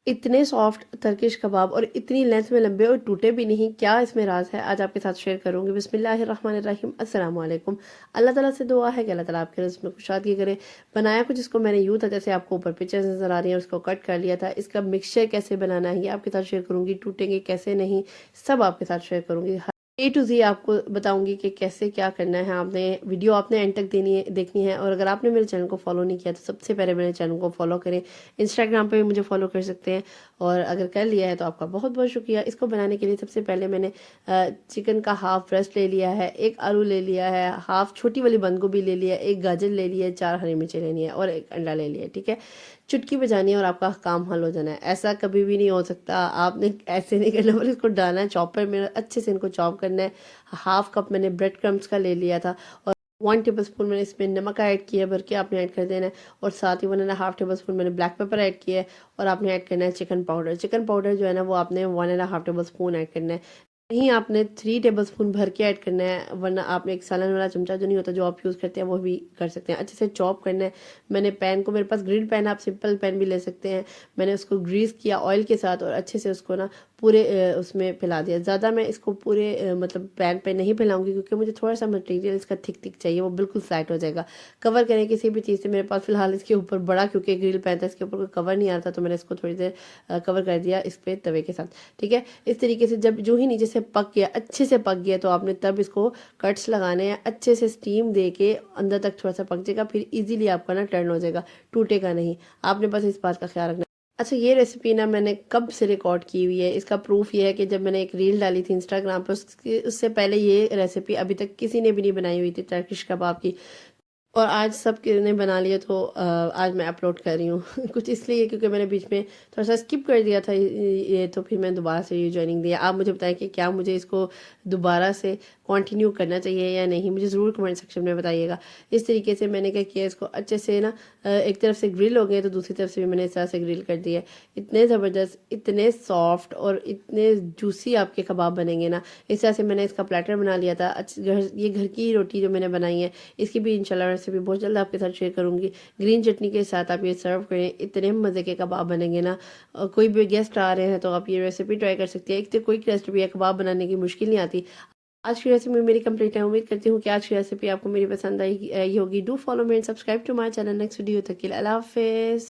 इतने soft Turkish कबाब और इतनी लेंथ में लंबे और टूटे भी नहीं, क्या इसमें राज है आज आपके साथ शेयर करूंगी। बिस्मिल्लाहिर्रहमानिर्रहीम, अस्सलाम वालेकुम। अल्लाह ताला से दुआ है कि अल्लाह ताला आपके रिज़्क़ में कुशादगी करे। बनाया कुछ इसको मैंने यूँ था जैसे आपको ऊपर पिक्चर्स नज़र आ रही हैं, उसको कट कर लिया था। इसका मिक्सचर कैसे बनाना है ये आपके साथ शेयर करूंगी, टूटेंगे कैसे नहीं सब आपके साथ शेयर करूंगी। ए टू जी आपको बताऊंगी कि कैसे क्या करना है। आपने वीडियो आपने एंड तक देखनी है। और अगर आपने मेरे चैनल को फॉलो नहीं किया तो सबसे पहले मेरे चैनल को फॉलो करें। इंस्टाग्राम पे भी मुझे फॉलो कर सकते हैं, और अगर कर लिया है तो आपका बहुत बहुत शुक्रिया। इसको बनाने के लिए सबसे पहले मैंने चिकन का हाफ ब्रेस्ट ले लिया है, एक आलू ले लिया है, हाफ छोटी वाली बंद गोभी ले लिया, एक गाजर ले लिया, 4 हरी मिर्चें लेनी है और एक अंडा ले लिया। ठीक है, चुटकी बजानी है और आपका काम हल हो जाना है। ऐसा कभी भी नहीं हो सकता, आपने ऐसे नहीं करना, बल्कि इसको डालना है चॉपर में, अच्छे से इनको चॉप करना है। हाफ कप मैंने ब्रेड क्रम्स का ले लिया था, और 1 टेबल स्पून मैंने इसमें नमक ऐड किया भर के, आपने ऐड कर देना है। और साथ ही 1.5 टेबल स्पून मैंने ब्लैक पेपर ऐड किया है, और आपने ऐड करना है चिकन पाउडर। चिकन पाउडर जो है ना वो आपने 1.5 टेबल स्पून ऐड करना है। नहीं, आपने 3 टेबल स्पून भर के ऐड करना है, वरना आपने एक सालन वाला चमचा जो नहीं होता जो आप यूज़ करते हैं वो भी कर सकते हैं। अच्छे से चॉप करना है। मैंने पैन को, मेरे पास ग्रिल पैन है, आप सिंपल पैन भी ले सकते हैं। मैंने उसको ग्रीस किया ऑयल के साथ और अच्छे से उसको ना पूरे उसमें फैला दिया। ज़्यादा मैं इसको पूरे मतलब पैन पे नहीं फैलाऊंगी, क्योंकि मुझे थोड़ा सा मटेरियल इसका थिक थिक चाहिए, वो बिल्कुल फ्लैट हो जाएगा। कवर करें किसी भी चीज़ से। मेरे पास फिलहाल इसके ऊपर बड़ा, क्योंकि ग्रिल पैन था, इसके ऊपर कोई कवर नहीं आ रहा था, तो मैंने इसको थोड़ी देर कवर कर दिया इस पे तवे के साथ। ठीक है, इस तरीके से जब जो ही नीचे से पक गया, अच्छे से पक गया, तो आपने तब इसको कट्स लगाने हैं। अच्छे से स्टीम दे के अंदर तक थोड़ा सा पक जाएगा, फिर इजीली आपका ना टर्न हो जाएगा, टूटेगा नहीं। आपने बस इस बात का ख्याल रखना। अच्छा, ये रेसिपी ना मैंने कब से रिकॉर्ड की हुई है, इसका प्रूफ ये है कि जब मैंने एक रील डाली थी इंस्टाग्राम पर, उससे पहले ये रेसिपी अभी तक किसी ने भी नहीं बनाई हुई थी टर्किश कबाब की। और आज सब ने बना लिया, तो आज मैं अपलोड कर रही हूँ कुछ इसलिए क्योंकि मैंने बीच में थोड़ा सा स्किप कर दिया था ये, तो फिर मैं दोबारा से ये ज्वाइनिंग दिया। आप मुझे बताएं कि क्या मुझे इसको दोबारा से कंटिन्यू करना चाहिए या नहीं, मुझे ज़रूर कमेंट सेक्शन में बताइएगा। इस तरीके से मैंने क्या किया, इसको अच्छे से ना एक तरफ से ग्रिल हो गए तो दूसरी तरफ से भी मैंने इस तरह से ग्रिल कर दिया। इतने ज़बरदस्त, इतने सॉफ्ट और इतने जूसी आपके कबाब बनेंगे ना। इस तरह से मैंने इसका प्लेटर बना लिया था। ये घर की रोटी जो मैंने बनाई है, इसकी भी इंशाल्लाह रेसिपी बहुत जल्द आपके साथ शेयर करूंगी। ग्रीन चटनी के साथ आप ये सर्व करें, इतने मज़े के कबाब बनेंगे ना। कोई भी गेस्ट आ रहे हैं तो आप ये रेसिपी ट्राई कर सकती है। एक तो कोई रेसिपी है, कबाब बनाने की मुश्किल नहीं आती। आज की रेसिपी मेरी कंप्लीट है। उम्मीद करती हूँ कि आज की रेसिपी आपको मेरी पसंद आई होगी। Do follow me and subscribe to my channel. Next video तक के लिए अल्लाह हाफिज़।